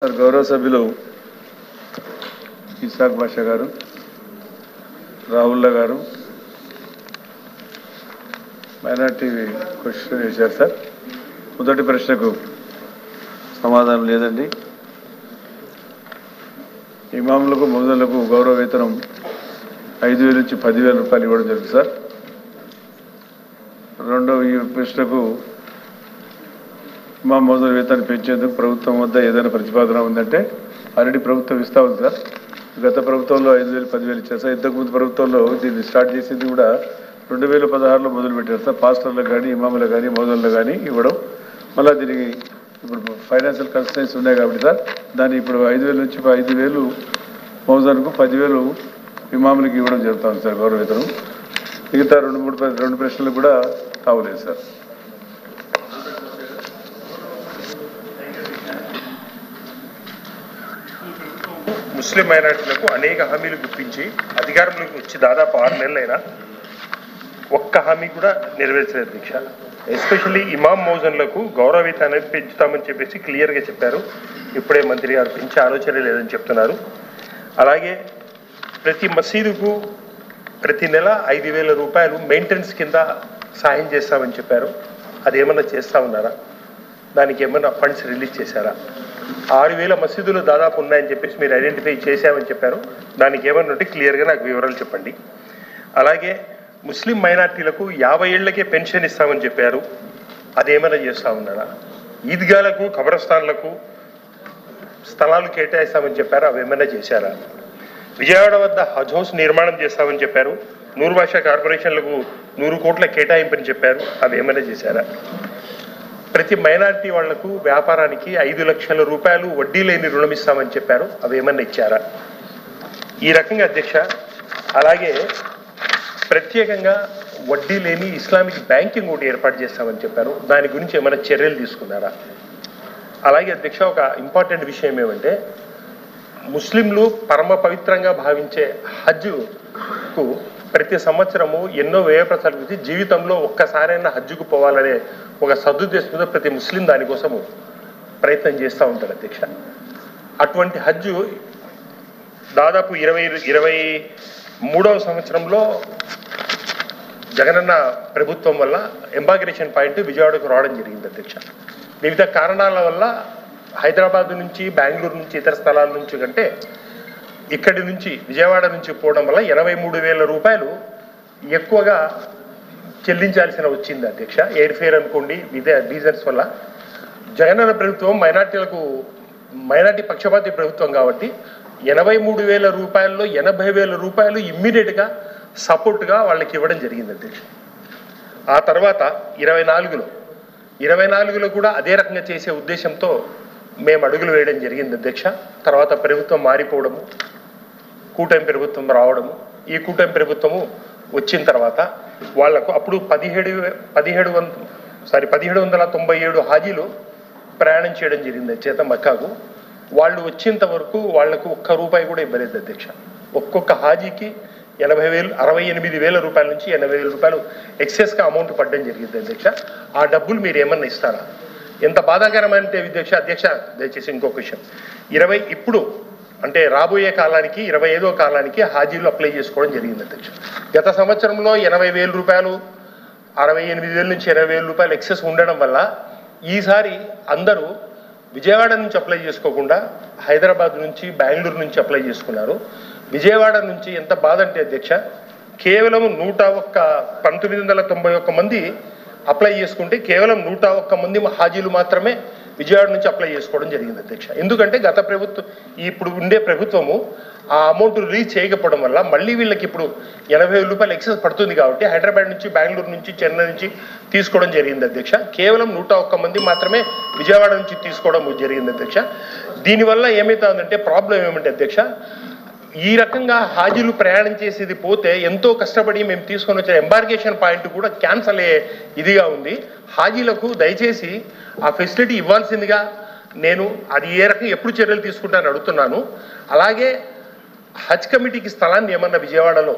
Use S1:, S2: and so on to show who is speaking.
S1: గౌరవ సభ్యులు ఇసాక్ బాషా గారు, రాహుల్లా గారు మైనార్టీ క్వశ్చన్ వేశారు సార్. మొదటి ప్రశ్నకు సమాధానం లేదండి. ఇమాములకు మౌజన్లకు గౌరవ వేతనం 5,000 నుంచి 10,000 రూపాయలు ఇవ్వడం జరుగుతుంది సార్. రెండవ ఈ ప్రశ్నకు ఇమాం మౌజన్ వేతనాన్ని పెంచేందుకు ప్రభుత్వం వద్ద ఏదైనా ప్రతిపాదన ఉందంటే ఆల్రెడీ ప్రభుత్వం ఇస్తా ఉంది సార్. గత ప్రభుత్వంలో 5,000 10,000 ఇచ్చారు సార్. ఇంతకుముందు ప్రభుత్వంలో దీన్ని స్టార్ట్ చేసింది కూడా 2016లో మొదలుపెట్టారు సార్. పాస్టర్లకు కానీ ఇమాములకు కానీ మౌజన్లకు కానీ ఇవ్వడం. మళ్ళీ దీనికి ఇప్పుడు ఫైనాన్షియల్ కన్స్ట్రెయిన్స్ ఉన్నాయి కాబట్టి సార్ దాన్ని ఇప్పుడు 5,000 నుంచి 5,000 మౌజన్కు 10,000 ఇమాములకు ఇవ్వడం జరుగుతుంది సార్ గౌరవ వేతనం. మిగతా రెండు ప్రశ్నలు కూడా తావలేదు సార్.
S2: ముస్లిం మైనార్టీలకు అనేక హామీలు గుర్తించి అధికారంలోకి వచ్చి దాదాపు 6 నెలలైనా ఒక్క హామీ కూడా నెరవేర్చలేదు దీక్ష. ఎస్పెషల్లీ ఇమాం మౌజన్లకు గౌరవ వేతనాన్ని పెంచుతామని చెప్పేసి క్లియర్గా చెప్పారు. ఇప్పుడే మంత్రి గారు పెంచే ఆలోచన లేదని చెప్తున్నారు. అలాగే ప్రతి మసీదుకు ప్రతి నెల 5,000 రూపాయలు మెయింటెనెన్స్ కింద సాయం చేస్తామని చెప్పారు. అదేమన్నా చేస్తూ ఉన్నారా? దానికి ఏమన్నా ఫండ్స్ రిలీజ్ చేశారా? 6,000 మసీదులు దాదాపు ఉన్నాయని చెప్పేసి మీరు ఐడెంటిఫై చేశామని చెప్పారు. దానికి ఏమన్నా ఉంటే క్లియర్గా నాకు వివరాలు చెప్పండి. అలాగే ముస్లిం మైనార్టీలకు 50 ఏళ్లకే పెన్షన్ ఇస్తామని చెప్పారు. అదేమైనా చేస్తూ ఉన్నారా? ఈద్గాలకు కబ్రస్థాన్లకు స్థలాలు కేటాయిస్తామని చెప్పారు. అవి ఏమైనా చేశారా? విజయవాడ వద్ద హజ్ హౌస్ నిర్మాణం చేస్తామని చెప్పారు. 100 భాషా కార్పొరేషన్లకు 100 కోట్ల కేటాయింపని చెప్పారు. అవి ఏమైనా చేశారా? ప్రతి మైనార్టీ వాళ్లకు వ్యాపారానికి 5 లక్షల రూపాయలు వడ్డీ లేని రుణం ఇస్తామని చెప్పారు. అవి ఏమన్నా ఇచ్చారా? ఈ రకంగా అధ్యక్ష, అలాగే ప్రత్యేకంగా వడ్డీ లేని ఇస్లామిక్ బ్యాంకింగ్ ఒకటి ఏర్పాటు చేస్తామని చెప్పారు. దాని గురించి ఏమైనా చర్యలు తీసుకున్నారా? అలాగే అధ్యక్ష, ఒక ఇంపార్టెంట్ విషయం ఏమంటే ముస్లింలు పరమ పవిత్రంగా భావించే హజ్కు ప్రతి సంవత్సరము ఎన్నో వ్యయ ప్రసరించి జీవితంలో ఒక్కసారైనా హజ్జుకు పోవాలనే ఒక సదుద్దేశంతో ప్రతి ముస్లిం దానికోసము ప్రయత్నం చేస్తూ ఉంటారు అధ్యక్ష. అటువంటి హజ్జు దాదాపు 2023వ సంవత్సరంలో జగనన్న ప్రభుత్వం వల్ల ఎంబాగ్రేషన్ పాయింట్ విజయవాడకు రావడం జరిగింది అధ్యక్ష. వివిధ కారణాల వల్ల హైదరాబాద్ నుంచి బెంగళూరు నుంచి ఇతర స్థలాల నుంచి కంటే ఇక్కడి నుంచి విజయవాడ నుంచి పోవడం వల్ల 83,000 రూపాయలు ఎక్కువగా చెల్లించాల్సిన వచ్చింది అధ్యక్ష. ఎయిర్ ఫేర్ అనుకోండి, ఇదే రీజన్స్ వల్ల జగనన్న ప్రభుత్వం మైనార్టీ పక్షపాతి ప్రభుత్వం కాబట్టి 83,000 రూపాయల్లో 80,000 రూపాయలు ఇమ్మీడియట్గా సపోర్ట్గా వాళ్ళకి ఇవ్వడం జరిగింది అధ్యక్ష. ఆ తర్వాత 24లో కూడా అదే రకంగా చేసే ఉద్దేశంతో మేము అడుగులు వేయడం జరిగింది అధ్యక్ష. తర్వాత ప్రభుత్వం మారిపోవడము, కూటమి ప్రభుత్వం రావడము, ఈ కూటమి ప్రభుత్వము వచ్చిన తర్వాత వాళ్లకు అప్పుడు 1797 హాజీలు ప్రయాణం చేయడం జరిగింది చేత మక్కాకు. వాళ్ళు వచ్చేంత వరకు వాళ్లకు ఒక్క రూపాయి కూడా ఇవ్వలేదు అధ్యక్ష. ఒక్కొక్క హాజీకి 68,000 రూపాయల నుంచి 80,000 రూపాయలు ఎక్సెస్గా అమౌంట్ పడడం జరిగింది అధ్యక్ష. ఆ డబ్బులు మీరు ఏమన్నా ఇస్తారా? ఎంత బాధాకరమంటే అధ్యక్ష దయచేసి ఇంకొక విషయం, ఇప్పుడు అంటే రాబోయే కాలానికి 25వ కాలానికి హాజీలు అప్లై చేసుకోవడం జరిగింది అధ్యక్ష. గత సంవత్సరంలో 80,000 రూపాయలు 68,000 నుంచి 80,000 రూపాయలు ఎక్సెస్ ఉండడం వల్ల ఈసారి అందరూ విజయవాడ నుంచి అప్లై చేసుకోకుండా హైదరాబాద్ నుంచి బెంగళూరు నుంచి అప్లై చేసుకున్నారు. విజయవాడ నుంచి ఎంత బాధ అంటే అధ్యక్ష, కేవలం 1991 మంది అప్లై చేసుకుంటే కేవలం 101 మంది హాజీలు మాత్రమే విజయవాడ నుంచి అప్లై చేసుకోవడం జరిగింది అధ్యక్ష. ఎందుకంటే గత ప్రభుత్వం ఇప్పుడు ఉండే ప్రభుత్వము ఆ అమౌంట్ రిలీజ్ చేయకపోవడం వల్ల మళ్ళీ వీళ్ళకి ఇప్పుడు 80,000 రూపాయలు ఎక్సెస్ పడుతుంది కాబట్టి హైదరాబాద్ నుంచి బెంగళూరు నుంచి చెన్నై నుంచి తీసుకోవడం జరిగింది అధ్యక్ష. కేవలం 101 మంది మాత్రమే విజయవాడ నుంచి తీసుకోవడం జరిగింది అధ్యక్ష. దీనివల్ల ఏమవుతుందంటే ప్రాబ్లం ఏమంటే అధ్యక్ష, ఈ రకంగా హాజీలు ప్రయాణం చేసేది పోతే ఎంతో కష్టపడి మేము తీసుకొని వచ్చిన ఎంబార్గేషన్ పాయింట్ కూడా క్యాన్సల్ అయ్యే ఇదిగా ఉంది. హాజీలకు దయచేసి ఆ ఫెసిలిటీ ఇవ్వాల్సిందిగా నేను అది ఏ రకంగా ఎప్పుడు చర్యలు తీసుకుంటానని అడుగుతున్నాను. అలాగే హజ్ కమిటీకి స్థలాన్ని ఏమన్నా విజయవాడలో